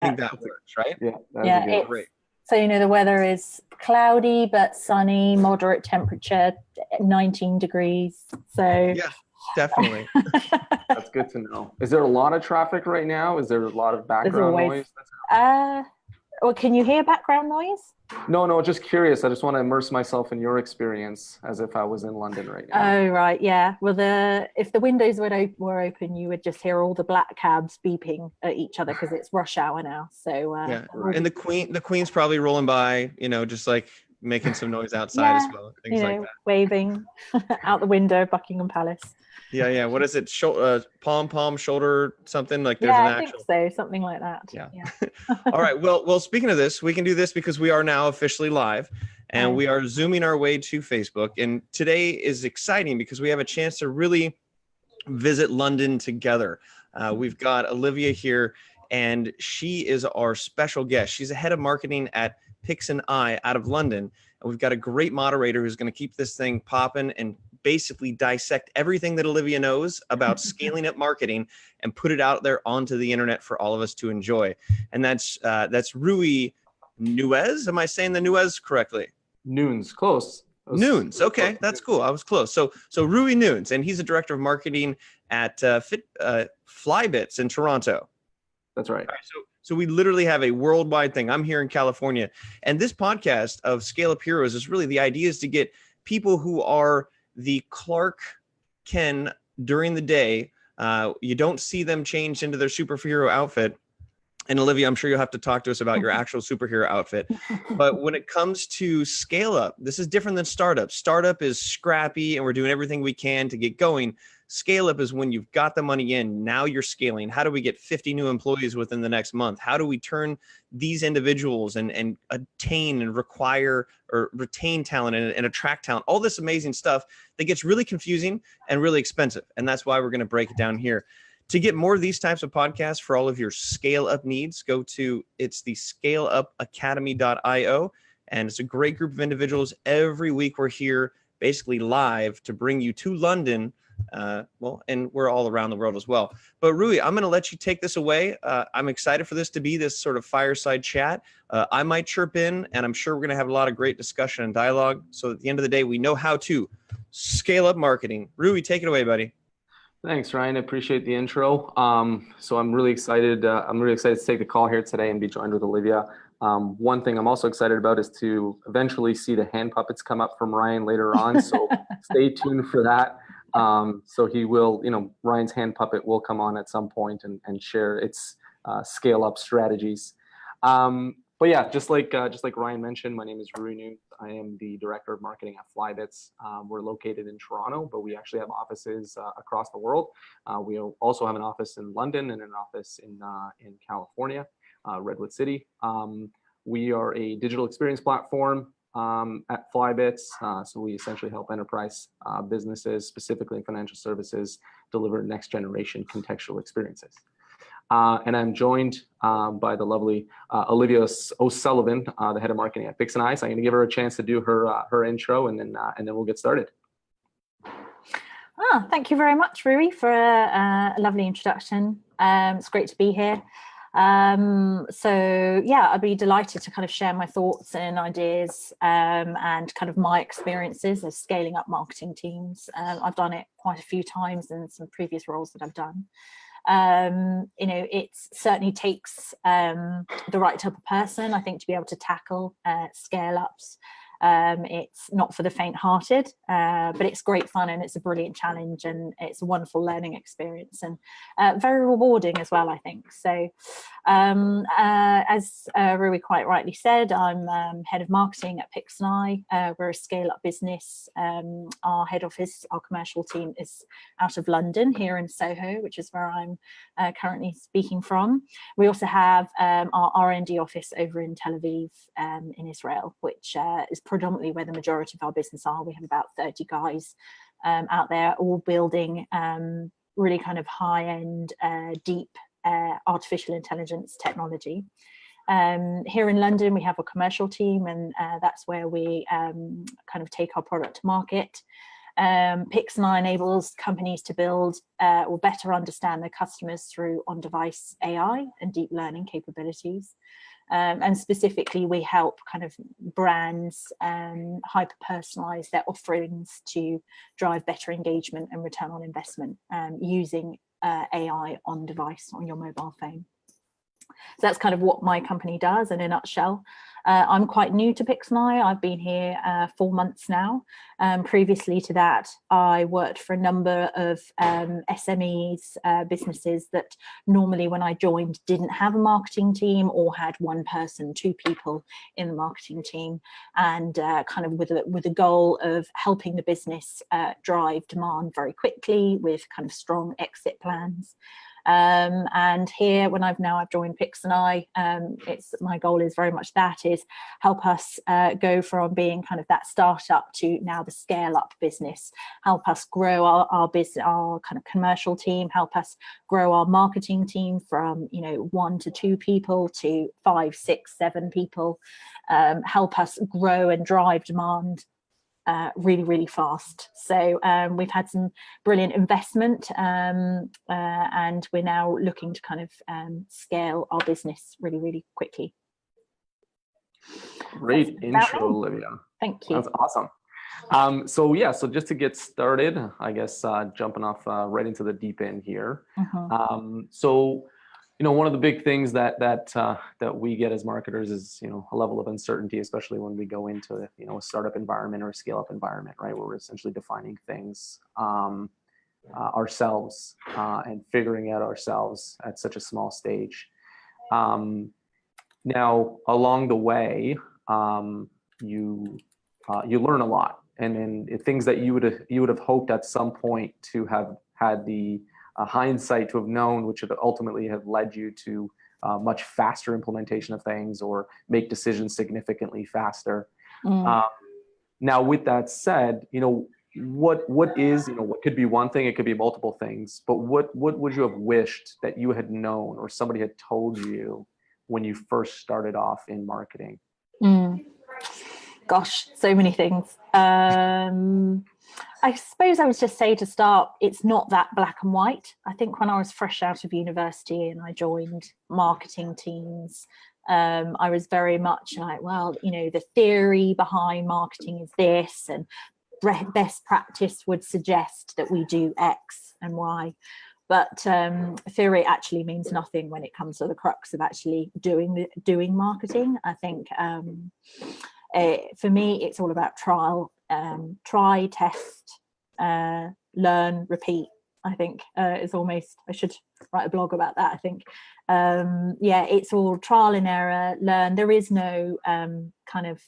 I think that works, right? Yeah, that'd Yeah, be good. Great. so the weather is cloudy but sunny, moderate temperature, 19 degrees. So Yeah, definitely. That's good to know. Is there a lot of traffic right now? Is there a lot of there's background always noise? well, can you hear background noise? No, just curious. I just want to immerse myself in your experience as if I was in London right now. Oh, right, yeah. Well, if the windows were open, you would just hear all the black cabs beeping at each other because it's rush hour now. So Yeah, Right. and the queen's probably rolling by, just like making some noise outside as yeah, well, things like that. waving out the window, Buckingham Palace. Yeah. What is it? Palm, shoulder, something like there's Yeah, an I think actual. so, something like that. Yeah. Yeah. All right. Well, speaking of this, we can do this because we are now officially live and we are zooming our way to Facebook. And today is exciting because we have a chance to really visit London together. We've got Olivia here and she is our special guest. She's the head of marketing at Pixoneye out of London. And we've got a great moderator who's going to keep this thing popping and basically dissect everything that Olivia knows about scaling up marketing and put it out there onto the internet for all of us to enjoy. And that's Rui Nunes. Am I saying the Nunes correctly? Nunes, close. Nunes. Okay, that's cool. I was close. So Rui Nunes, and he's the director of marketing at Flybits in Toronto. That's right. So we literally have a worldwide thing. I'm here in California, and this podcast of ScaleUp Heroes is really the idea is to get people who are the Clark Kent during the day. You don't see them change into their superhero outfit. And Olivia, I'm sure you'll have to talk to us about your actual superhero outfit. But when it comes to scale up, this is different than startup. Startup is scrappy and we're doing everything we can to get going. Scale up is when you've got the money in, now you're scaling. How do we get 50 new employees within the next month? How do we turn these individuals and attain and require or retain talent and attract talent? All this amazing stuff that gets really confusing and really expensive. And that's why we're going to break it down here. To get more of these types of podcasts for all of your scale up needs, it's the scaleupacademy.io. And it's a great group of individuals. Every week we're here basically live to bring you to London. And we're all around the world as well. But Rui, I'm going to let you take this away. I'm excited for this to be this sort of fireside chat. I might chirp in, and I'm sure we're going to have a lot of great discussion and dialogue. So at the end of the day, we know how to scale up marketing. Rui, take it away, buddy. Thanks, Ryan. I appreciate the intro. So I'm really excited. I'm really excited to take the call here today and be joined with Olivia. One thing I'm also excited about is to eventually see the hand puppets come up from Ryan later on. So stay tuned for that. So he will, Ryan's hand puppet will come on at some point and share its scale up strategies. But yeah, just like Ryan mentioned, my name is Rui Nunes. I am the director of marketing at Flybits. We're located in Toronto, but we actually have offices across the world. We also have an office in London and an office in California, Redwood City. We are a digital experience platform at Flybits. So we essentially help enterprise businesses, specifically in financial services, deliver next generation contextual experiences. And I'm joined by the lovely Olivia O'Sullivan, the head of marketing at Pixoneye. So I'm going to give her a chance to do her intro, and then we'll get started. Thank you very much, Rui, for a lovely introduction. It's great to be here. So yeah, I'd be delighted to kind of share my thoughts and ideas and kind of my experiences of scaling up marketing teams. I've done it quite a few times in some previous roles that I've done. It certainly takes the right type of person, I think, to be able to tackle scale ups. It's not for the faint-hearted, but it's great fun and it's a brilliant challenge and it's a wonderful learning experience and very rewarding as well, I think. So as Rui quite rightly said, I'm head of marketing at Pixoneye. We're a scale-up business. Our head office, our commercial team is out of London, here in Soho, which is where I'm currently speaking from. We also have our R&D office over in Tel Aviv in Israel, which is predominantly where the majority of our business are. We have about 30 guys out there, all building really kind of high-end, deep artificial intelligence technology. Here in London, we have a commercial team, and that's where we kind of take our product to market. Pixoneye enables companies to build or better understand their customers through on-device AI and deep learning capabilities. And specifically, we help kind of brands hyper-personalize their offerings to drive better engagement and return on investment using AI on device on your mobile phone. So that's kind of what my company does in a nutshell. I'm quite new to Pixoneye. I've been here 4 months now. Previously to that, I worked for a number of SMEs, businesses that normally when I joined didn't have a marketing team or had one person, 2 people in the marketing team, and kind of with a goal of helping the business drive demand very quickly with kind of strong exit plans. And here, when I've joined Pixoneye, my goal is very much that, is help us go from being kind of that startup to now the scale-up business, help us grow our business, our kind of commercial team, help us grow our marketing team from 1 to 2 people to 5, 6, 7 people, help us grow and drive demand really, really fast. So we've had some brilliant investment, and we're now looking to kind of scale our business really, really quickly. Great intro, Olivia. Thank you. That's awesome. So just to get started, I guess jumping off right into the deep end here. So one of the big things that we get as marketers is a level of uncertainty, especially when we go into a startup environment or a scale-up environment, right, where we're essentially defining things ourselves and figuring out ourselves at such a small stage. Now, along the way, you learn a lot, and then things that you would have hoped at some point to have had the hindsight to have known, which would ultimately have led you to much faster implementation of things or make decisions significantly faster. Now, with that said, what could be one thing, it could be multiple things, but what would you have wished that you had known or somebody had told you when you first started off in marketing? Gosh, so many things. I suppose I would just say to start, it's not that black and white. I think when I was fresh out of university and I joined marketing teams, I was very much like, well, the theory behind marketing is this, and best practice would suggest that we do X and Y. But theory actually means nothing when it comes to the crux of actually doing marketing. I think for me, it's all about trial. Try, test, learn, repeat. I think is almost, I should write a blog about that. I think it's all trial and error, learn. There is no kind of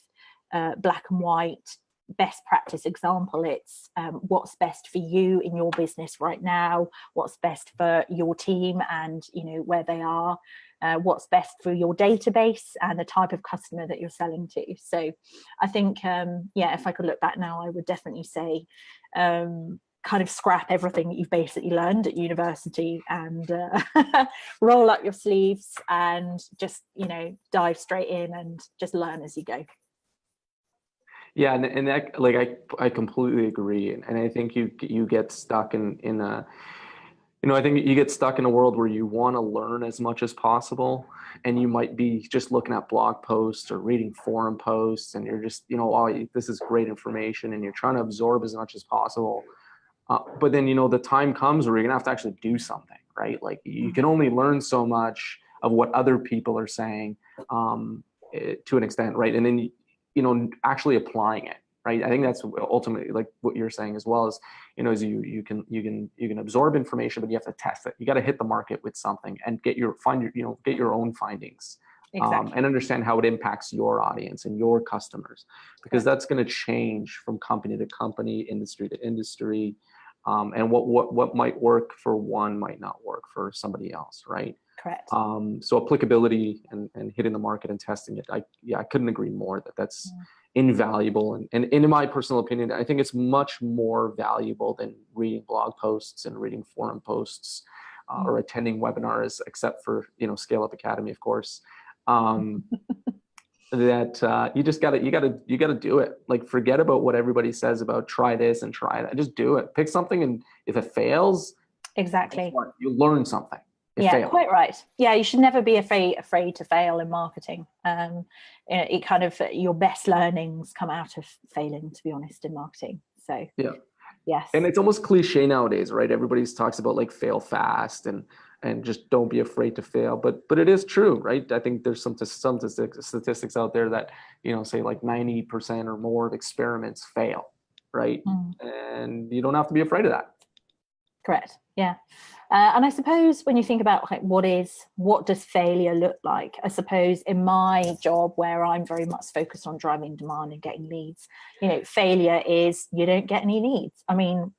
black and white best practice example. It's what's best for you in your business right now, what's best for your team and where they are, what's best for your database and the type of customer that you're selling to. So I think if I could look back now, I would definitely say kind of scrap everything that you've basically learned at university and roll up your sleeves and just dive straight in and just learn as you go. Yeah, and that, I completely agree, and I think you get stuck in a I think you get stuck in a world where you want to learn as much as possible, and you might be just looking at blog posts or reading forum posts, and you're just oh, this is great information, and you're trying to absorb as much as possible. But then the time comes where you're gonna have to actually do something, right? Like you can only learn so much of what other people are saying to an extent, right? And then actually applying it, right? I think that's ultimately like what you're saying as well, is is you can absorb information, but you have to test it. You got to hit the market with something and get your own findings. Exactly. And understand how it impacts your audience and your customers, because that's going to change from company to company, industry to industry, and what might work for one might not work for somebody else, right? Correct. So applicability and hitting the market and testing it, I couldn't agree more that's invaluable. And in my personal opinion, I think it's much more valuable than reading blog posts and reading forum posts or attending webinars, except for ScaleUp Academy, of course. that you just gotta do it. Like, forget about what everybody says about try this and try that. Just do it. Pick something, and if it fails, exactly, you learn something. Yeah, quite right. Yeah, you should never be afraid to fail in marketing. It kind of, your best learnings come out of failing, to be honest, in marketing. So yeah, yes. And it's almost cliche nowadays, right? Everybody talks about like fail fast and just don't be afraid to fail. But it is true, right? I think there's some statistics out there that, say like 90% or more of experiments fail, right? And you don't have to be afraid of that. Correct. Yeah. And I suppose when you think about like what does failure look like? I suppose in my job, where I'm very much focused on driving demand and getting leads, failure is you don't get any leads. I mean,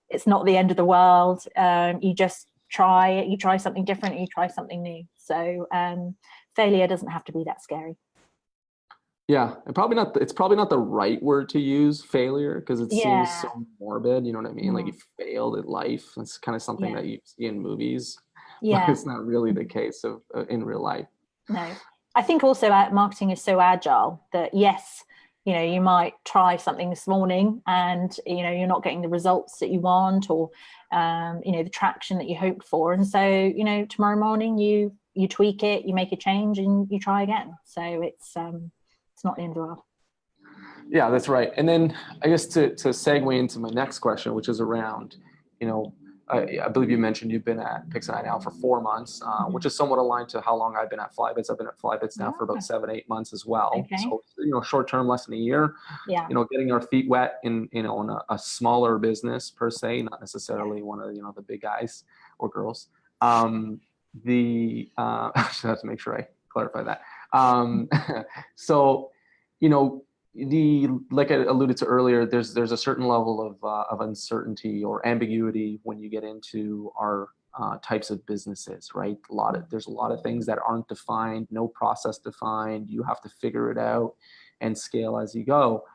it's not the end of the world. You just you try something different, you try something new. So failure doesn't have to be that scary. Yeah, and it's probably not the right word to use, failure, because it seems so morbid, you know what I mean? Like you failed at life. It's kind of something that you see in movies. Yeah. But it's not really the case in real life. No. I think also marketing is so agile that yes, you might try something this morning and you're not getting the results that you want, or the traction that you hoped for. And so, tomorrow morning you tweak it, you make a change and you try again. So it's not the end of the world. Yeah, that's right. And then I guess to segue into my next question, which is around, I believe you mentioned you've been at Pixoneye now for 4 months, which is somewhat aligned to how long I've been at Flybits. I've been at Flybits now for about 7-8 months as well. Okay. So, short term, less than a year. Yeah. Getting our feet wet in a smaller business per se, not necessarily one of the big guys or girls. I just have to make sure I clarify that. So, like I alluded to earlier, there's a certain level of uncertainty or ambiguity when you get into our types of businesses, right? There's a lot of things that aren't defined, no process defined. You have to figure it out and scale as you go.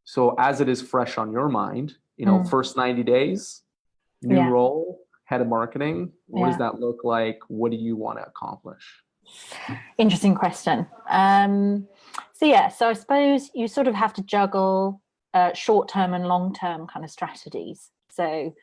So as it is fresh on your mind, first 90 days, new role, head of marketing, what does that look like? What do you want to accomplish? Interesting question. So I suppose you sort of have to juggle short-term and long-term kind of strategies. So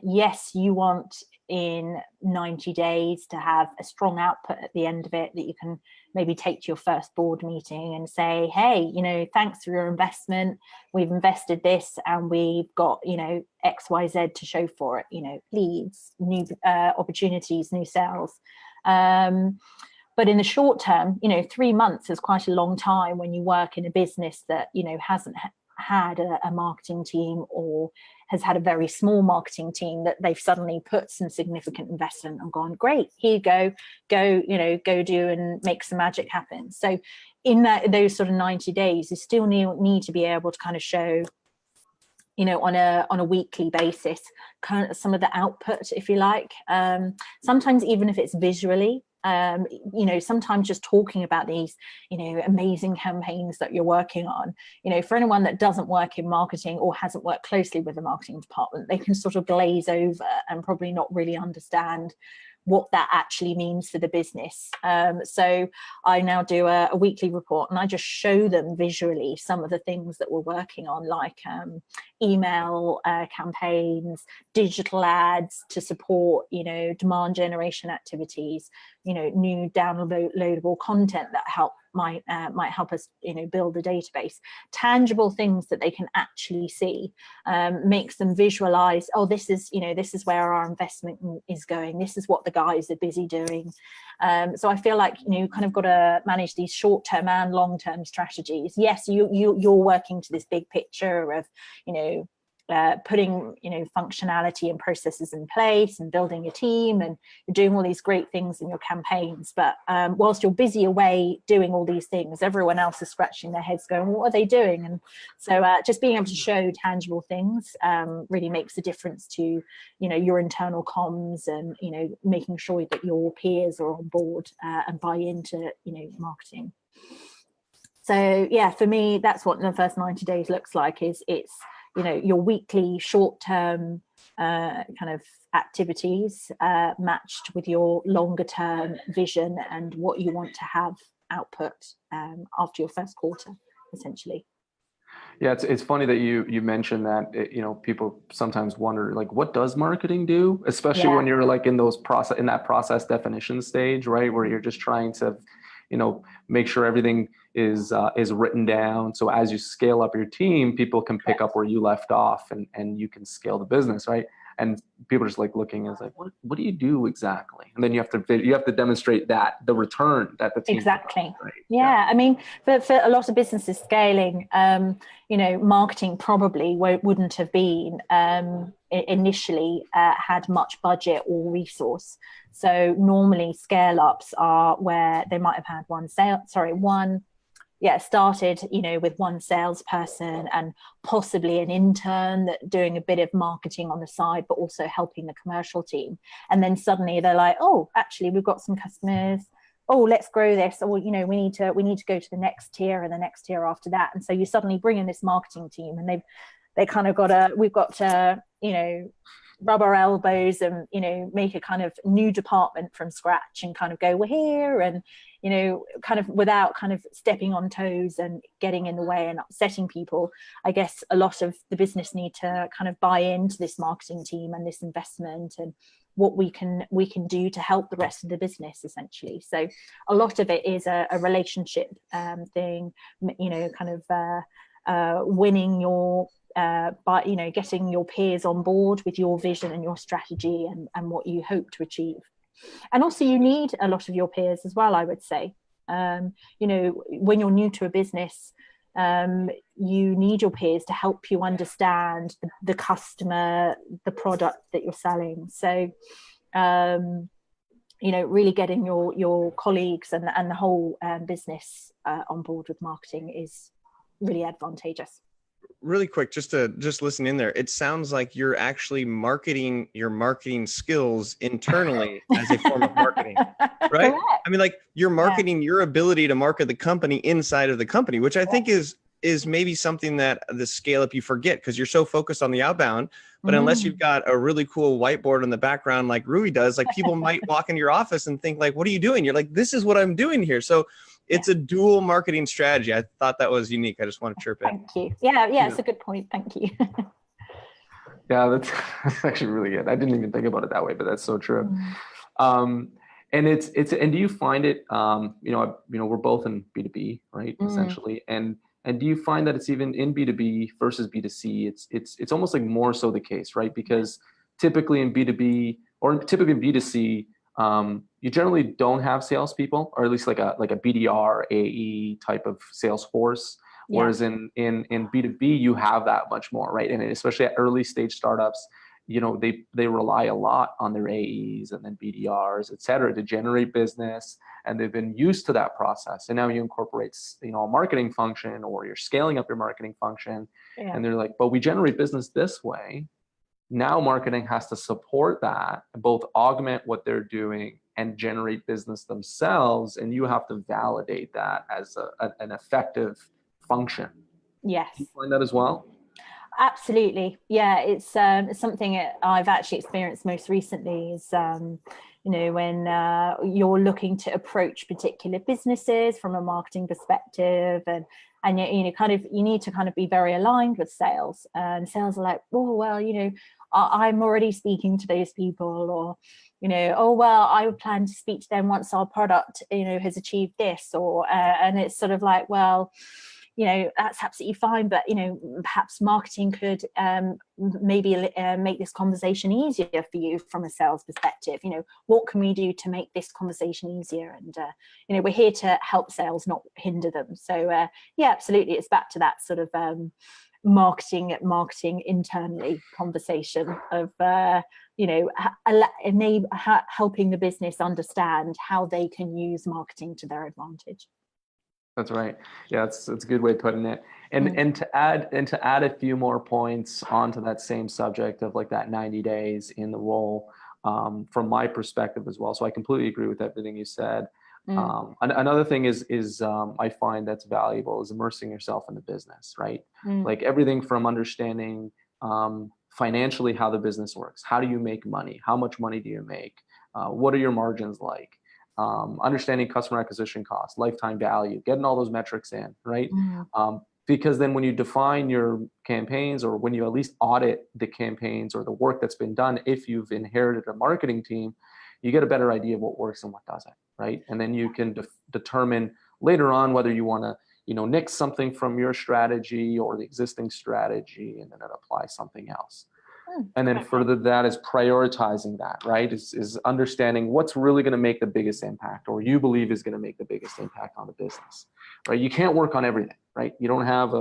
yes, you want in 90 days to have a strong output at the end of it that you can maybe take to your first board meeting and say, hey, thanks for your investment. We've invested this and we've got, XYZ to show for it, leads, new opportunities, new sales. But in the short term, 3 months is quite a long time when you work in a business that, hasn't had a marketing team or has had a very small marketing team, that they've suddenly put some significant investment and gone, great, here you go do and make some magic happen. So in those sort of 90 days, you still need to be able to kind of show, on a weekly basis, kind of some of the output, if you like. Sometimes even if it's visually, sometimes just talking about these, amazing campaigns that you're working on, for anyone that doesn't work in marketing or hasn't worked closely with the marketing department, they can sort of glaze over and probably not really understand what that actually means for the business. So I now do a weekly report and I just show them visually some of the things that we're working on, like email campaigns, digital ads to support, demand generation activities, new downloadable content that might help us, build a database. Tangible things that they can actually see, makes them visualize, oh, this is where our investment is going. This is what the guys are busy doing. So I feel like, you kind of got to manage these short-term and long-term strategies. Yes, you're working to this big picture of, putting, functionality and processes in place and building a team, and you're doing all these great things in your campaigns. But whilst you're busy away doing all these things, everyone else is scratching their heads going, what are they doing? And so just being able to show tangible things really makes a difference to, your internal comms and, making sure that your peers are on board and buy into, marketing. So yeah, for me, that's what the first 90 days looks like. It's your weekly short-term kind of activities matched with your longer-term vision and what you want to have output after your first quarter, essentially. Yeah, it's funny that you mentioned that. People sometimes wonder, like, what does marketing do, especially when you're like in that process definition stage, right, where you're just trying to make sure everything is written down, so as you scale up your team, people can pick up where you left off, and you can scale the business, right? And people are just like looking as like, what do you do exactly? And then you have to demonstrate that the return that the team exactly provides, right? Yeah, I mean, for a lot of businesses scaling, marketing probably wouldn't have been initially had much budget or resource. So normally scale ups are where they might have had started, with one salesperson and possibly an intern that doing a bit of marketing on the side, but also helping the commercial team. And then suddenly they're like, oh, actually, we've got some customers. Oh, let's grow this. Or, we need to go to the next tier and the next tier after that. And so you suddenly bring in this marketing team, and they kind of we've got to, rub our elbows and, make a kind of new department from scratch and kind of go, we're here, and, kind of without kind of stepping on toes and getting in the way and upsetting people. I guess a lot of the business need to kind of buy into this marketing team and this investment and what we can do to help the rest of the business, essentially. So a lot of it is a relationship thing, kind of winning your by getting your peers on board with your vision and your strategy and what you hope to achieve. And also you need a lot of your peers as well, I would say. When you're new to a business, you need your peers to help you understand the customer, the product that you're selling. So really getting your colleagues and the whole business on board with marketing is really advantageous. Really quick, just listen in there. It sounds like you're actually marketing your marketing skills internally as a form of marketing, right? Correct. I mean, like, you're marketing your ability to market the company inside of the company, which I think is maybe something that the scale up you forget, because you're so focused on the outbound. But unless you've got a really cool whiteboard in the background like Rui does, like, people might walk into your office and think like, what are you doing? You're like, this is what I'm doing here. So it's a dual marketing strategy. I thought that was unique. I just want to chirp in. Thank you. Yeah, it's a good point. Thank you. Yeah, that's actually really good. I didn't even think about it that way, but that's so true. And and do you find it, we're both in B2B, right? Essentially. And do you find that it's even in B2B versus B2C, it's almost like more so the case, right? Because typically in B2B or typically in B2C, you generally don't have salespeople, or at least like a BDR, AE type of sales force. Yeah. Whereas in B2B, you have that much more, right? And especially at early stage startups, they rely a lot on their AEs and then BDRs, et cetera, to generate business. And they've been used to that process. And now you incorporate, a marketing function, or you're scaling up your marketing function. Yeah. And they're like, but we generate business this way. Now marketing has to support that, both augment what they're doing and generate business themselves. And you have to validate that as an effective function. Yes. Do you find that as well? Absolutely. Yeah, it's something that I've actually experienced most recently is, when you're looking to approach particular businesses from a marketing perspective, and you need to kind of be very aligned with sales. And sales are like, oh, well, I'm already speaking to those people, or, oh, well, I would plan to speak to them once our product, has achieved this, or, and it's sort of like, well, that's absolutely fine, but, perhaps marketing could maybe make this conversation easier for you from a sales perspective. What can we do to make this conversation easier? And, we're here to help sales, not hinder them. So, yeah, absolutely. It's back to that sort of marketing internally conversation of, helping the business understand how they can use marketing to their advantage. That's right. Yeah, that's a good way of putting it. And to add a few more points onto that same subject of like that 90 days in the role, from my perspective as well. So I completely agree with everything you said. Another thing is I find that's valuable is immersing yourself in the business, right? Like everything from understanding financially how the business works. How do you make money? How much money do you make? What are your margins like? understanding customer acquisition cost, lifetime value, getting all those metrics in, right? Because then when you define your campaigns, or when you at least audit the campaigns or the work that's been done, if you've inherited a marketing team, you get a better idea of what works and what doesn't, right? And then you can determine later on whether you want to, nix something from your strategy or the existing strategy, and then apply something else. And then further that is prioritizing that, right? Is understanding what's really going to make the biggest impact, or you believe is going to make the biggest impact on the business, right? You can't work on everything, right? You don't have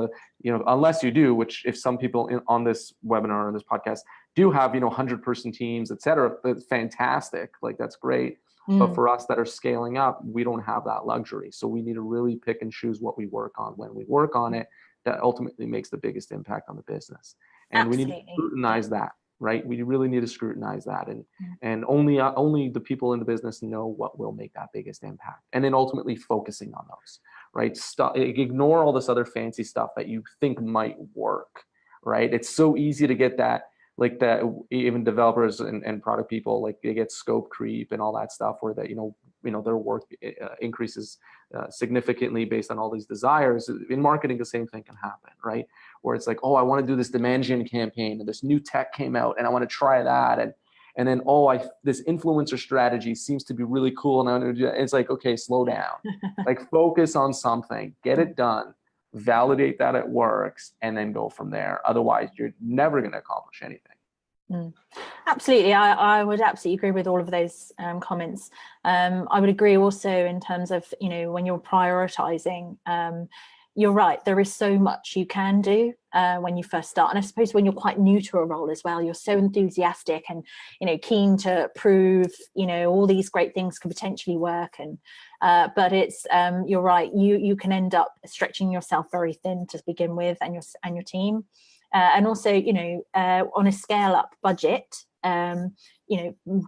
unless you do, which if some people on this webinar or this podcast do have, 100-person teams, et cetera, that's fantastic. Like, that's great. But for us that are scaling up, we don't have that luxury. So we need to really pick and choose what we work on when we work on it, that ultimately makes the biggest impact on the business. And we need to scrutinize that, right? We really need to scrutinize that. And only the people in the business know what will make that biggest impact. And then ultimately focusing on those, right? Ignore all this other fancy stuff that you think might work, right? It's so easy to get that, like that, even developers and product people, like they get scope creep and all that stuff, where that, their work increases significantly based on all these desires. In marketing, the same thing can happen, right? Where it's like, oh, I want to do this demand gen campaign, and this new tech came out, and I want to try that, and then this influencer strategy seems to be really cool, and I'm going to do that. It's like, okay, slow down, like focus on something, get it done, validate that it works, and then go from there. Otherwise, you're never going to accomplish anything. Absolutely. I would absolutely agree with all of those comments. I would agree also in terms of, when you're prioritizing, you're right, there is so much you can do when you first start. And I suppose when you're quite new to a role as well, you're so enthusiastic and, keen to prove, all these great things could potentially work. And but it's, you're right, you can end up stretching yourself very thin to begin with, and your team. And also, on a scale up budget,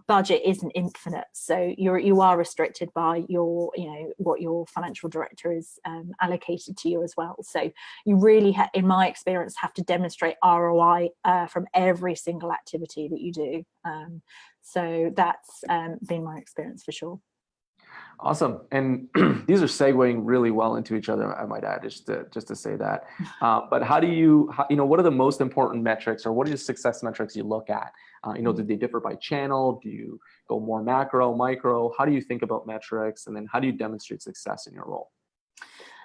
budget isn't infinite. So you are restricted by your, what your financial director is allocated to you as well. So you really, in my experience, have to demonstrate ROI from every single activity that you do. So that's been my experience for sure. Awesome. And these are segueing really well into each other, I might add, just to say that. But how do you, what are the most important metrics, or what are the success metrics you look at? Do they differ by channel? Do you go more macro, micro? How do you think about metrics? And then how do you demonstrate success in your role?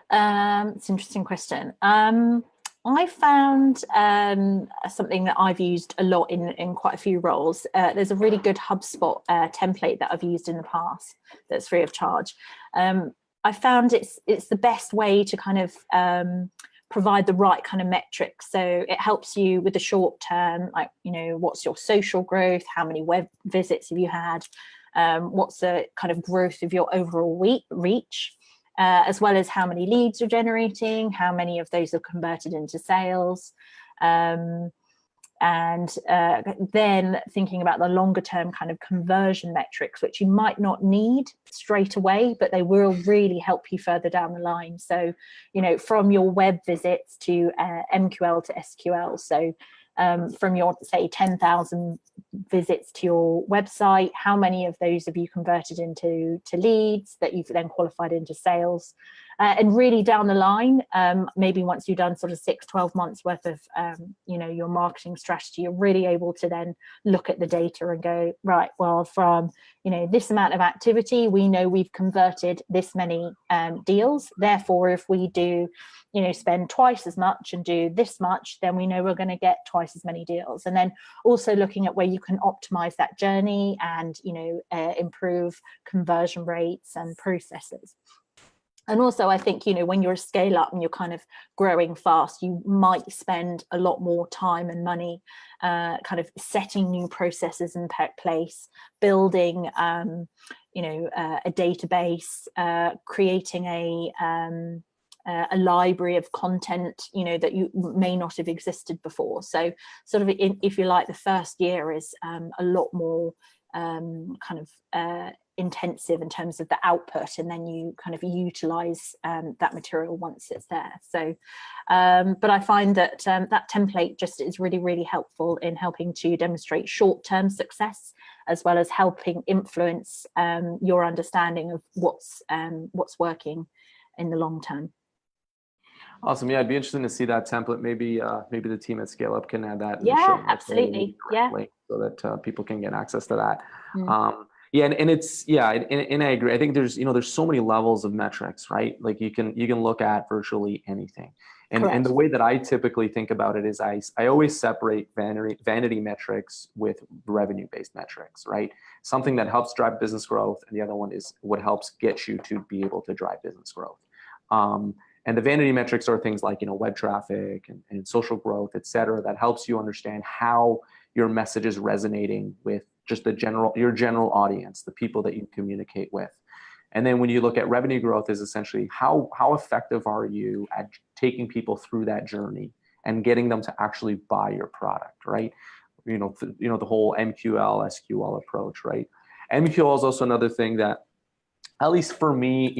It's an interesting question. I found something that I've used a lot in quite a few roles. There's a really good HubSpot template that I've used in the past that's free of charge. I found it's the best way to kind of provide the right kind of metrics. So it helps you with the short term, like, what's your social growth? How many web visits have you had? What's the kind of growth of your overall reach? As well as how many leads you're generating, how many of those are converted into sales, and then thinking about the longer term kind of conversion metrics, which you might not need straight away, but they will really help you further down the line. So, from your web visits to MQL to SQL. So from your, say, 10,000 visits to your website, how many of those have you converted into leads that you've then qualified into sales? And really down the line, maybe once you've done sort of 6-12 months worth of, your marketing strategy, you're really able to then look at the data and go, right, well, from, this amount of activity, we know we've converted this many deals. Therefore, if we do, spend twice as much and do this much, then we know we're going to get twice as many deals. And then also looking at where you can optimize that journey and, improve conversion rates and processes. And also, I think, when you're a scale up and you're kind of growing fast, you might spend a lot more time and money kind of setting new processes in place, building, a database, creating a library of content, that you may not have existed before. So sort of, if you like, the first year is a lot more intensive in terms of the output, and then you kind of utilize that material once it's there. So but I find that that template just is really, really helpful in helping to demonstrate short-term success as well as helping influence your understanding of what's working in the long term. Awesome. Yeah, I'd be interested to see that template. Maybe the team at ScaleUp can add that. Yeah, absolutely. Yeah. So that people can get access to that. Yeah, and it's and I agree. I think there's so many levels of metrics, right? Like you can look at virtually anything. And the way that I typically think about it is I always separate vanity metrics with revenue-based metrics, right? Something that helps drive business growth, and the other one is what helps get you to be able to drive business growth. And the vanity metrics are things like web traffic and social growth, et cetera, that helps you understand how your message is resonating with just your general audience, the people that you communicate with. And then when you look at revenue growth, is essentially how effective are you at taking people through that journey and getting them to actually buy your product, right? The whole MQL, SQL approach, right? MQL is also another thing that, at least for me,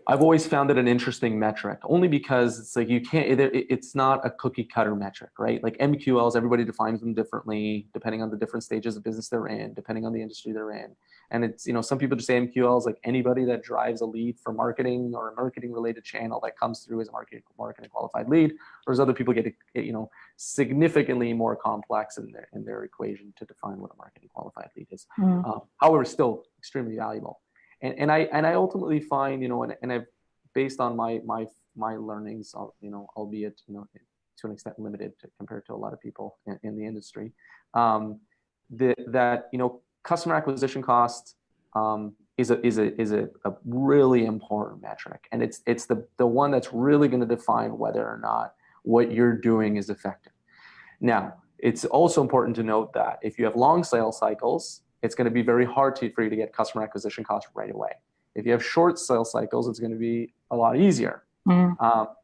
I've always found it an interesting metric, only because it's like it's not a cookie cutter metric, right? Like MQLs, everybody defines them differently, depending on the different stages of business they're in, depending on the industry they're in. And it's, some people just say MQLs, like anybody that drives a lead for marketing or a marketing related channel that comes through as a marketing qualified lead, whereas other people get significantly more complex in their equation to define what a marketing qualified lead is. However, still extremely valuable. And I ultimately find, and I've, based on my learnings, albeit, to an extent limited compared to a lot of people in the industry, that customer acquisition cost is a really important metric, and it's the one that's really going to define whether or not what you're doing is effective. Now, it's also important to note that if you have long sales cycles, it's going to be very hard for you to get customer acquisition costs right away. If you have short sales cycles, it's going to be a lot easier.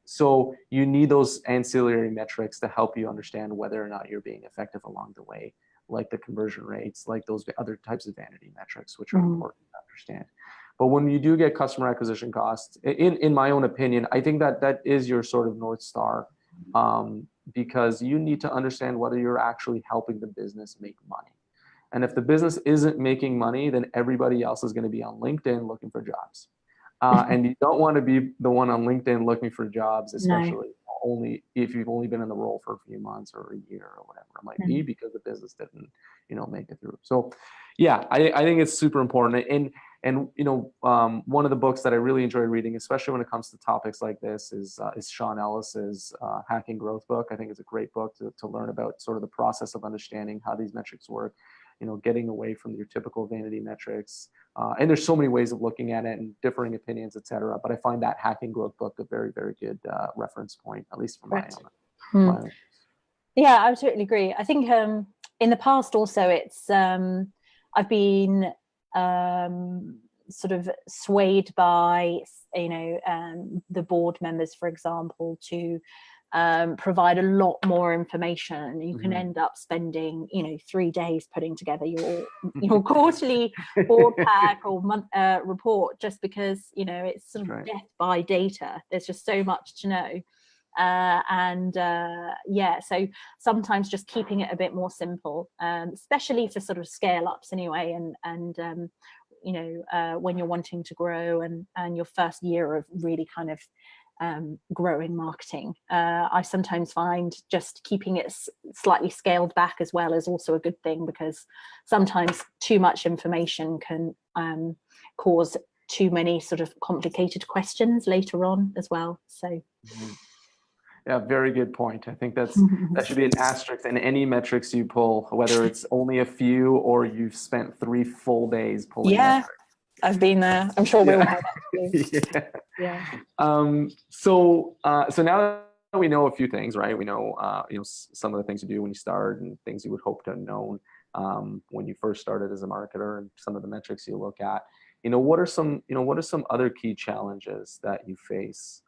So you need those ancillary metrics to help you understand whether or not you're being effective along the way, like the conversion rates, like those other types of vanity metrics, which are important to understand. But when you do get customer acquisition costs, in my own opinion, I think that is your sort of North Star, because you need to understand whether you're actually helping the business make money. And if the business isn't making money, then everybody else is going to be on LinkedIn looking for jobs. And you don't want to be the one on LinkedIn looking for jobs, especially only if you've only been in the role for a few months or a year or whatever it might be, because the business didn't, make it through. So, yeah, I think it's super important. And one of the books that I really enjoy reading, especially when it comes to topics like this, is Sean Ellis's Hacking Growth book. I think it's a great book to learn about sort of the process of understanding how these metrics work. Getting away from your typical vanity metrics. And there's so many ways of looking at it and differing opinions, et cetera. But I find that Hacking Growth book a very, very good reference point, at least for my own. Yeah, I absolutely agree. I think in the past also it's, I've been sort of swayed by, the board members, for example, to provide a lot more information. You can end up spending 3 days putting together your quarterly board pack or month report, just because it's sort of death by data. There's just so much to know, so sometimes just keeping it a bit more simple, especially for sort of scale ups anyway, and when you're wanting to grow and your first year of really kind of growing marketing. I sometimes find just keeping it slightly scaled back as well is also a good thing, because sometimes too much information can cause too many sort of complicated questions later on as well. So yeah, very good point. I think that should be an asterisk in any metrics you pull, whether it's only a few or you've spent 3 full days pulling metrics. I've been there. I'm sure we all have actually. So now that we know a few things, right? We know, some of the things you do when you start and things you would hope to have known when you first started as a marketer, and some of the metrics you look at. What are some other key challenges that you face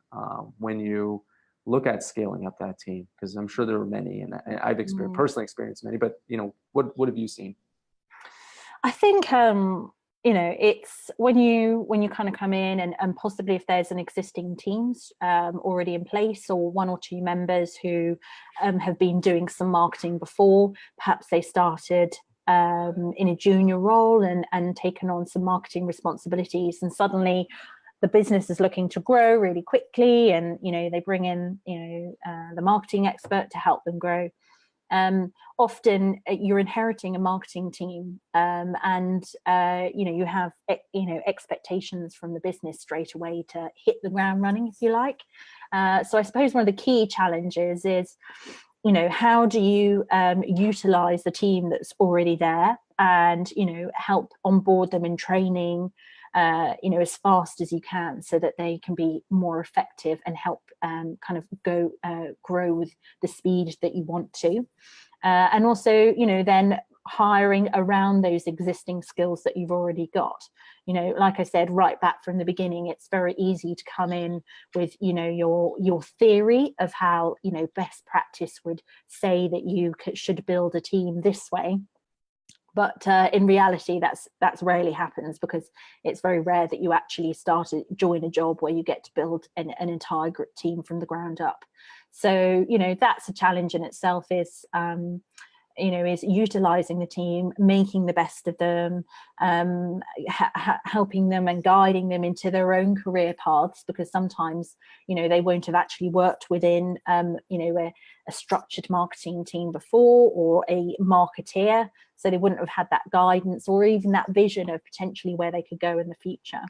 when you look at scaling up that team? Because I'm sure there are many, and I've personally experienced many. But what have you seen? I think it's when you kind of come in and possibly if there's an existing teams already in place, or 1 or 2 members who have been doing some marketing before, perhaps they started in a junior role and taken on some marketing responsibilities, and suddenly the business is looking to grow really quickly, and they bring in the marketing expert to help them grow. Often you're inheriting a marketing team, and you have expectations from the business straight away to hit the ground running, if you like. So I suppose one of the key challenges is how do you utilize the team that's already there, and help onboard them in training as fast as you can, so that they can be more effective and help kind of grow with the speed that you want to. And also, then hiring around those existing skills that you've already got. Like I said, right back from the beginning, it's very easy to come in with, your theory of how, best practice would say that you should build a team this way. But in reality, that's rarely happens, because it's very rare that you actually join a job where you get to build an entire team from the ground up. So, that's a challenge in itself, is utilizing the team, making the best of them, helping them and guiding them into their own career paths, because sometimes, they won't have actually worked within, a structured marketing team before, or a marketeer. So they wouldn't have had that guidance or even that vision of potentially where they could go in the future.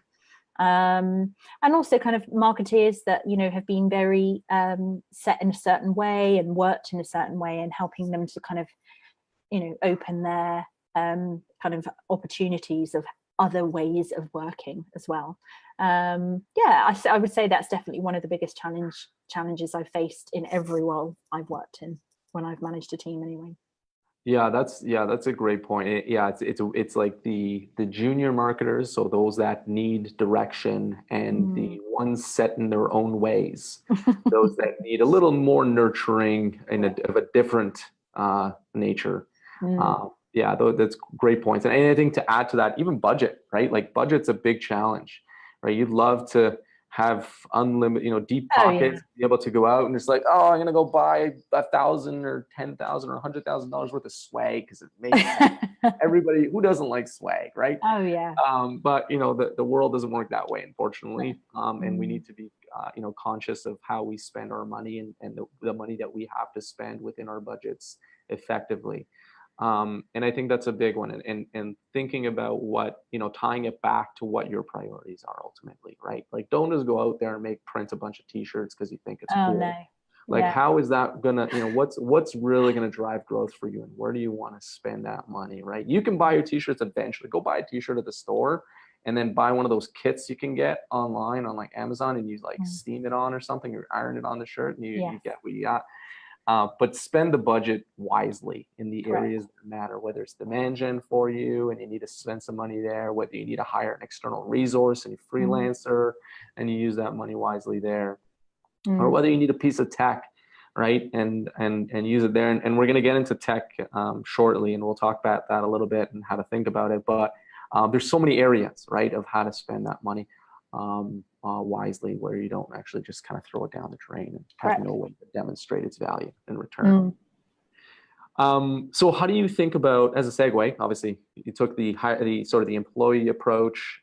And also kind of marketeers that, have been very set in a certain way and worked in a certain way, and helping them to kind of, open their kind of opportunities of other ways of working as well. I would say that's definitely one of the biggest challenges I've faced in every role I've worked in, when I've managed a team anyway. Yeah, that's a great point. It's like the junior marketers, so those that need direction, and the ones set in their own ways, those that need a little more nurturing and of a different nature. That's great points. And I think to add to that, even budget, right? Like budget's a big challenge, right? You'd love to have unlimited, deep pockets, be able to go out and it's like, oh, I'm gonna go buy $1,000 or $10,000 or $100,000 worth of swag, because it makes everybody, who doesn't like swag, right? But the world doesn't work that way, unfortunately. And we need to be conscious of how we spend our money, and the money that we have to spend within our budgets effectively. And I think that's a big one, and thinking about what, tying it back to what your priorities are ultimately, right? Like, don't just go out there and print a bunch of t-shirts because you think it's cool. No. Like, how is that gonna, what's really gonna drive growth for you, and where do you want to spend that money, right? You can buy your t-shirts eventually. Go buy a t-shirt at the store, and then buy one of those kits you can get online on like Amazon, and you like steam it on or something, or iron it on the shirt, and you get what you got. But spend the budget wisely in the areas that matter, whether it's demand gen for you and you need to spend some money there, whether you need to hire an external resource and a freelancer and you use that money wisely there, or whether you need a piece of tech, right? And use it there. And we're going to get into tech shortly, and we'll talk about that a little bit and how to think about it. But there's so many areas, right, of how to spend that money wisely, where you don't actually just kind of throw it down the drain and have no way to demonstrate its value in return. So how do you think about, as a segue, obviously you took the sort of the employee approach,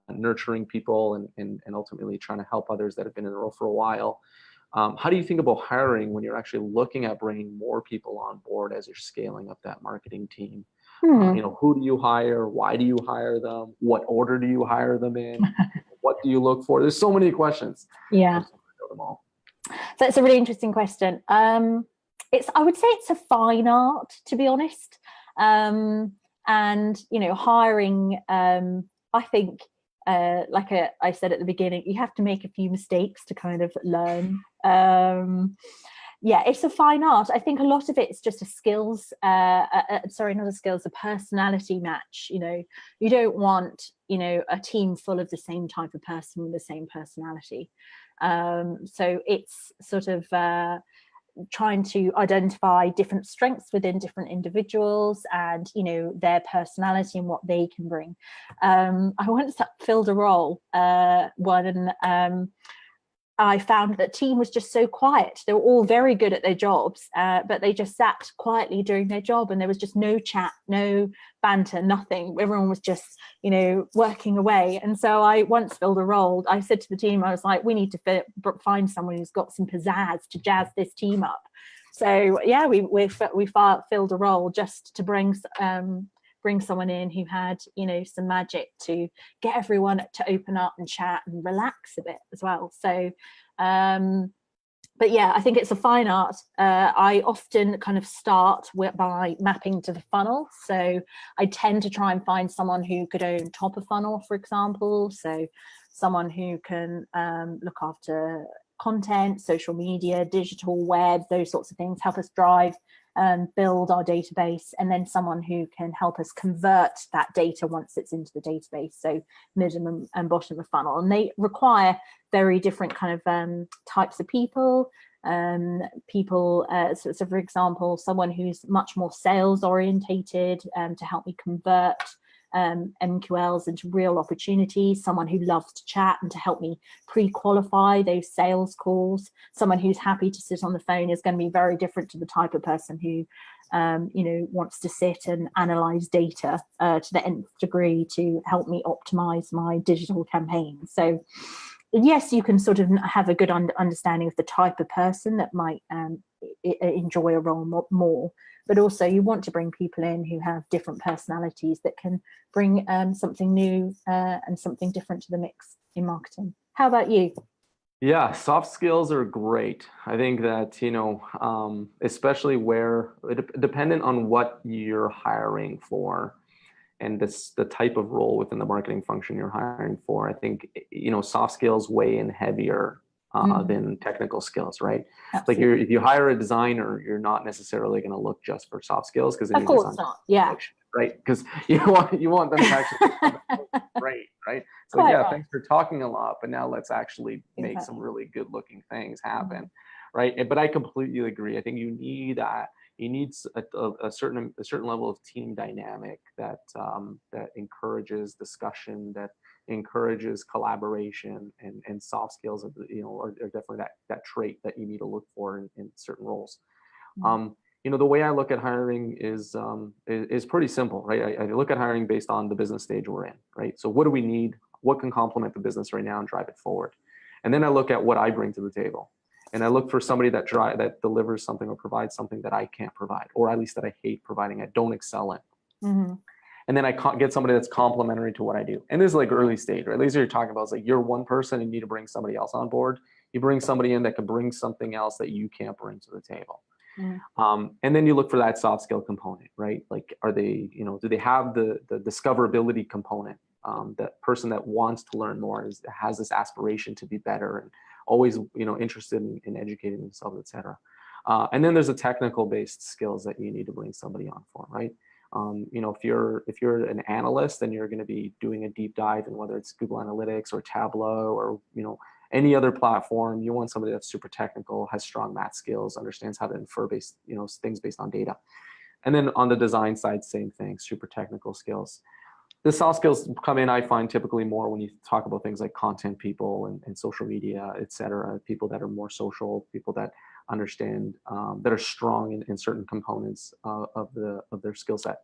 nurturing people and ultimately trying to help others that have been in the role for a while. How do you think about hiring when you're actually looking at bringing more people on board as you're scaling up that marketing team? Who do you hire? Why do you hire them? What order do you hire them in? What do you look for? There's so many questions. That's a really interesting question. I would say it's a fine art, to be honest. And hiring, I think, like I said at the beginning, you have to make a few mistakes to kind of learn. It's a fine art. I think a lot of it's just a skills, a personality match. You don't want, a team full of the same type of person with the same personality. So it's sort of trying to identify different strengths within different individuals and, their personality and what they can bring. I once filled a role, I found that team was just so quiet. They were all very good at their jobs, but they just sat quietly doing their job, and there was just no chat, no banter, nothing. Everyone was just, working away. And so I once filled a role. I said to the team, I was like, we need to find someone who's got some pizzazz to jazz this team up. So yeah, we filled a role just to bring someone in who had, some magic to get everyone to open up and chat and relax a bit as well. So, but yeah, I think it's a fine art. I often kind of start by mapping to the funnel. So I tend to try and find someone who could own top of funnel, for example. So someone who can look after content, social media, digital web, those sorts of things, help us drive build our database, and then someone who can help us convert that data once it's into the database, so middle and bottom of funnel. And they require very different kind of types of people. So for example, someone who's much more sales orientated to help me convert MQLs into real opportunities, someone who loves to chat and to help me pre-qualify those sales calls. Someone who's happy to sit on the phone is going to be very different to the type of person who wants to sit and analyze data to the nth degree to help me optimize my digital campaign. So yes, you can sort of have a good understanding of the type of person that might enjoy a role more, but also you want to bring people in who have different personalities that can bring something new and something different to the mix in marketing. How about you? Yeah, soft skills are great. I think that, especially where, dependent on what you're hiring for and the type of role within the marketing function you're hiring for, I think, soft skills weigh in heavier than technical skills, right? Absolutely. Like if you hire a designer, you're not necessarily going to look just for soft skills, because of course not. Yeah. Right, because you want them to actually great, right? So quite yeah, right. Thanks for talking a lot, but now let's actually make some really good looking things happen, right? But I completely agree. I think you need that. You need a certain level of team dynamic that encourages discussion, that encourages collaboration, and soft skills are definitely that trait that you need to look for in certain roles. The way I look at hiring is pretty simple, right? I look at hiring based on the business stage we're in, right? So what do we need? What can complement the business right now and drive it forward? And then I look at what I bring to the table. And I look for somebody that delivers something or provides something that I can't provide, or at least that I hate providing, I don't excel in. Mm-hmm. And then I get somebody that's complementary to what I do. And this is like early stage, right? At least you're talking about, it's like you're one person and you need to bring somebody else on board. You bring somebody in that can bring something else that you can't bring to the table. Mm-hmm. And then you look for that soft skill component, right? Like, are they, do they have the discoverability component? That person that wants to learn more, has this aspiration to be better, and always, interested in educating themselves, et cetera. And then there's the technical based skills that you need to bring somebody on for, right? If you're an analyst and you're going to be doing a deep dive in whether it's Google Analytics or Tableau or, any other platform, you want somebody that's super technical, has strong math skills, understands how to infer things based on data. And then on the design side, same thing, super technical skills. The soft skills come in, I find, typically more when you talk about things like content people and social media, et cetera, people that are more social, people that understand, that are strong in certain components of their skill set.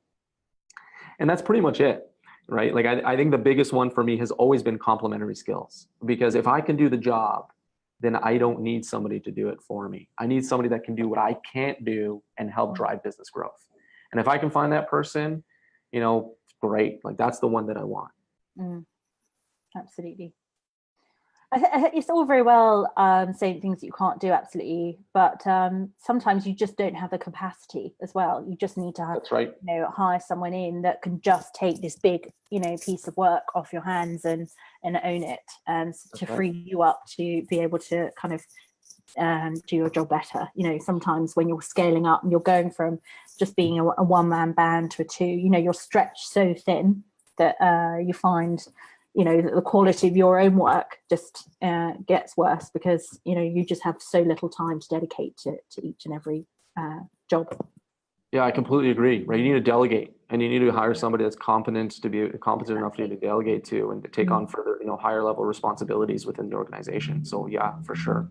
And that's pretty much it, right? Like I think the biggest one for me has always been complementary skills, because if I can do the job, then I don't need somebody to do it for me. I need somebody that can do what I can't do and help drive business growth. And if I can find that person, great. Like that's the one that I want. Absolutely. It's all very well saying things that you can't do, absolutely, but sometimes you just don't have the capacity as well. You just need to have, that's right. Hire someone in that can just take this big, piece of work off your hands and own it, and to free you up to be able to kind of do your job better. Sometimes when you're scaling up and you're going from just being a one-man band to a two, you're stretched so thin that you find that the quality of your own work just gets worse, because you just have so little time to dedicate to each and every job. Yeah, I completely agree, right? You need to delegate. And you need to hire somebody that's competent enough for you to delegate to and to take on further, higher level responsibilities within the organization. So yeah, for sure.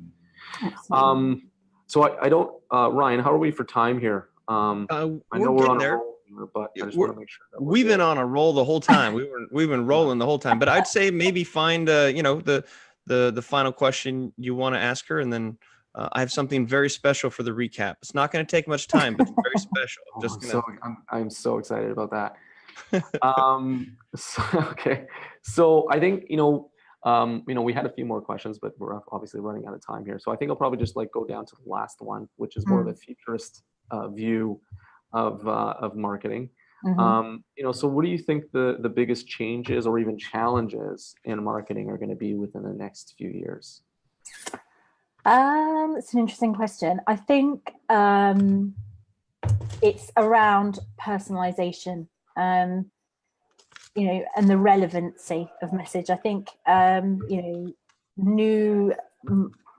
Absolutely. So I don't, Ryan, how are we for time here? I know we're on a roll here, but I just want to make sure that we've been on a roll the whole time. We've been rolling the whole time. But I'd say maybe find the final question you want to ask her, and then I have something very special for the recap. It's not going to take much time, but it's very special. I'm so excited about that. Okay. So I think, we had a few more questions, but we're obviously running out of time here. So I think I'll probably just go down to the last one, which is more of a futurist view of marketing. So what do you think the biggest changes or even challenges in marketing are going to be within the next few years? It's an interesting question. I think it's around personalization, and the relevancy of message. I think, new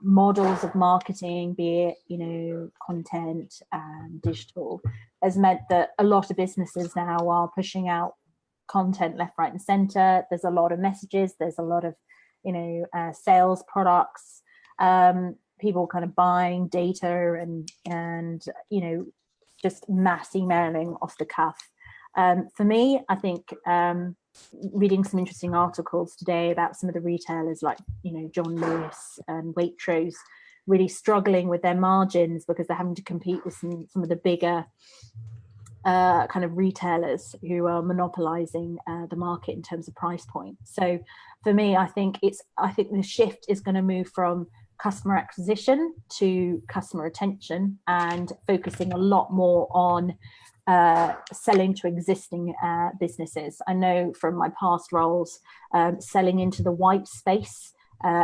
models of marketing, be it, content and digital, has meant that a lot of businesses now are pushing out content left, right, and center. There's a lot of messages. There's a lot of, sales products. People kind of buying data and just mass emailing off the cuff. For me, I think reading some interesting articles today about some of the retailers like John Lewis and Waitrose really struggling with their margins because they're having to compete with some of the bigger kind of retailers who are monopolizing the market in terms of price point. So for me, I think the shift is going to move from customer acquisition to customer retention, and focusing a lot more on selling to existing businesses. I know from my past roles, selling into the white space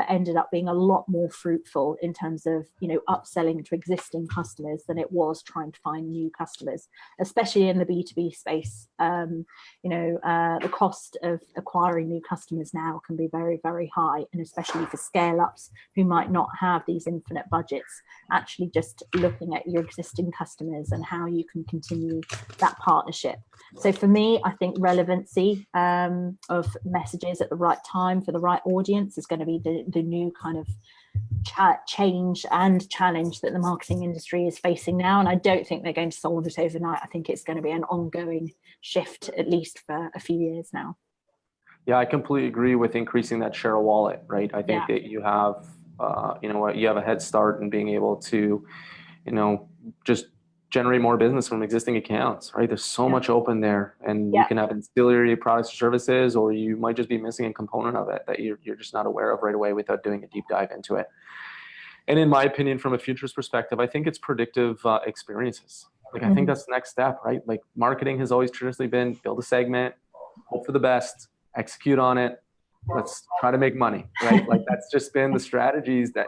ended up being a lot more fruitful in terms of upselling to existing customers than it was trying to find new customers, especially in the B2B space. The cost of acquiring new customers now can be very, very high, and especially for scale ups who might not have these infinite budgets. Actually just looking at your existing customers and how you can continue that partnership. So for me, I think relevancy of messages at the right time for the right audience is going to be the new kind of change and challenge that the marketing industry is facing now. And I don't think they're going to solve it overnight. I think it's going to be an ongoing shift, at least for a few years now. Yeah, I completely agree with increasing that share of wallet, right? I think that you have, you have a head start in being able to, just generate more business from existing accounts, right? There's so much open there, and you can have ancillary products or services, or you might just be missing a component of it that you're just not aware of right away without doing a deep dive into it. And in my opinion, from a futures perspective, I think it's predictive experiences. Like, I think that's the next step, right? Like, marketing has always traditionally been build a segment, hope for the best, execute on it, let's try to make money, right? Like, that's just been the strategies that,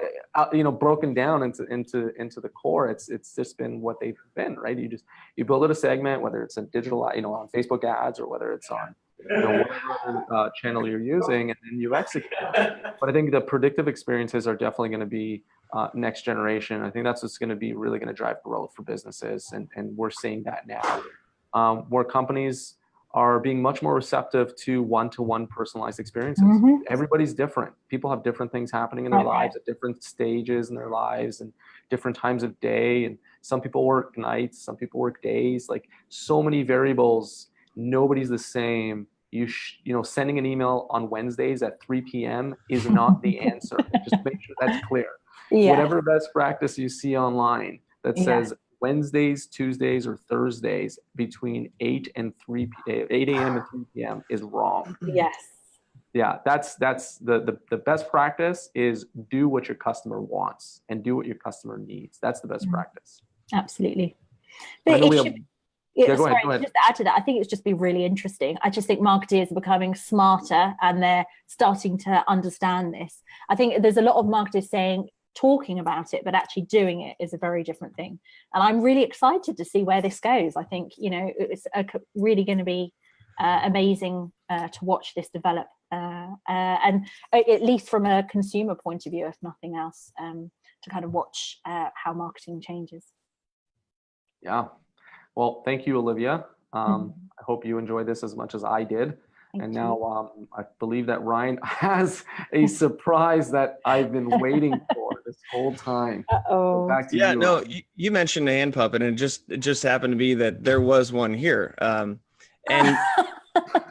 broken down into the core. It's just been what they've been, right? You build it a segment, whether it's a digital, on Facebook ads, or whether it's on, whatever channel you're using, and then you execute. But I think the predictive experiences are definitely going to be next generation. I think that's what's going to be really going to drive growth for businesses, and we're seeing that now, where companies are being much more receptive to one-to-one personalized experiences. Everybody's different. People have different things happening in their lives at different stages in their lives and different times of day. And some people work nights, some people work days, like so many variables. Nobody's the same. Sending an email on Wednesdays at 3 p.m. is not the answer. Just make sure that's clear. Whatever best practice you see online that says Wednesdays, Tuesdays, or Thursdays between 8 a.m. and 3 p.m. is wrong. Yes. Yeah, that's the best practice is do what your customer wants and do what your customer needs. That's the best practice. Absolutely. But Go ahead. Just to add to that, I think it's just be really interesting. I just think marketers are becoming smarter, and they're starting to understand this. I think there's a lot of marketers talking about it, but actually doing it is a very different thing. And I'm really excited to see where this goes. I think, it's really going to be amazing to watch this develop. And at least from a consumer point of view, if nothing else, to kind of watch how marketing changes. Yeah. Well, thank you, Olivia. I hope you enjoyed this as much as I did. Thank And you. now I believe that Ryan has a surprise that I've been waiting for this whole time. Uh-oh. Back to Yeah, you, no, Ryan. you mentioned a hand puppet, and it just happened to be that there was one here.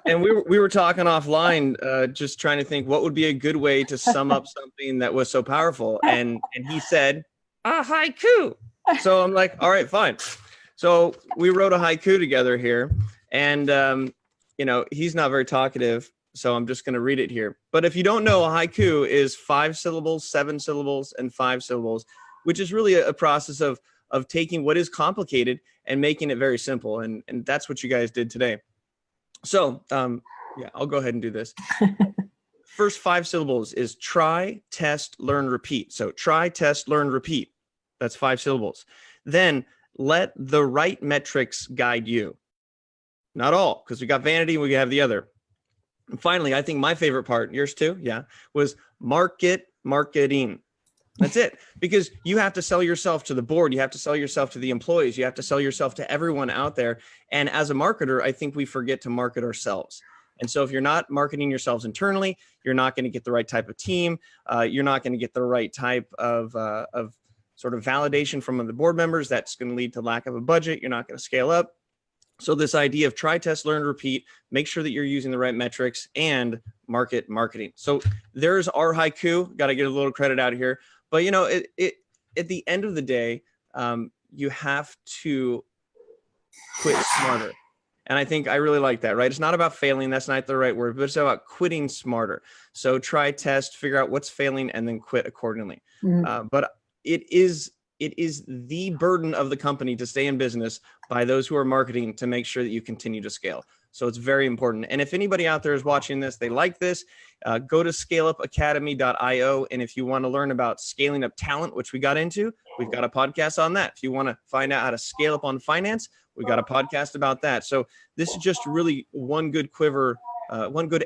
And we were talking offline, just trying to think what would be a good way to sum up something that was so powerful. And he said, a haiku. So I'm like, all right, fine. So we wrote a haiku together here, and he's not very talkative, so I'm just going to read it here. But if you don't know, a haiku is 5 syllables, 7 syllables, and 5 syllables, which is really a process of taking what is complicated and making it very simple. And that's what you guys did today. So yeah, I'll go ahead and do this. First 5 syllables is try, test, learn, repeat. So try, test, learn, repeat. That's 5 syllables. Then let the right metrics guide you. Not all, because we got vanity and we have the other. And finally, I think my favorite part, yours too, yeah, was marketing. That's it. Because you have to sell yourself to the board. You have to sell yourself to the employees. You have to sell yourself to everyone out there. And as a marketer, I think we forget to market ourselves. And so if you're not marketing yourselves internally, you're not going to get the right type of team. You're not going to get the right type of sort of validation from the board members. That's going to lead to lack of a budget. You're not going to scale up. So this idea of try, test, learn, repeat, make sure that you're using the right metrics, and marketing. So there's our haiku. Got to get a little credit out of here. But, at the end of the day, you have to quit smarter. And I think I really like that, right? It's not about failing. That's not the right word, but it's about quitting smarter. So try, test, figure out what's failing, and then quit accordingly. But it is the burden of the company to stay in business by those who are marketing to make sure that you continue to scale. So it's very important. And if anybody out there is watching this, they like this, go to scaleupacademy.io. And if you want to learn about scaling up talent, which we got into, we've got a podcast on that. If you want to find out how to scale up on finance, we got a podcast about that. So this is just really one good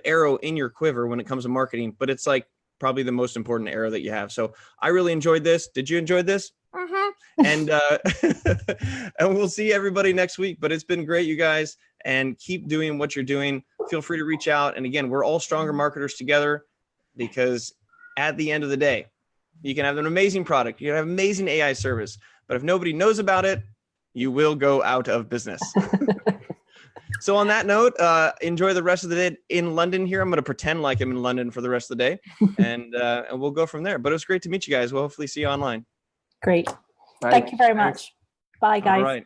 arrow in your quiver when it comes to marketing, but it's like probably the most important arrow that you have. So I really enjoyed this. Did you enjoy this? And and we'll see everybody next week. But it's been great, you guys, and keep doing what you're doing. Feel free to reach out. And again, we're all stronger marketers together, because at the end of the day, you can have an amazing product, you can have amazing AI service, but if nobody knows about it, you will go out of business. So on that note, enjoy the rest of the day in London here. I'm going to pretend like I'm in London for the rest of the day, and we'll go from there. But it was great to meet you guys. We'll hopefully see you online. Great. Bye. Thank you very much. Bye, guys. All right.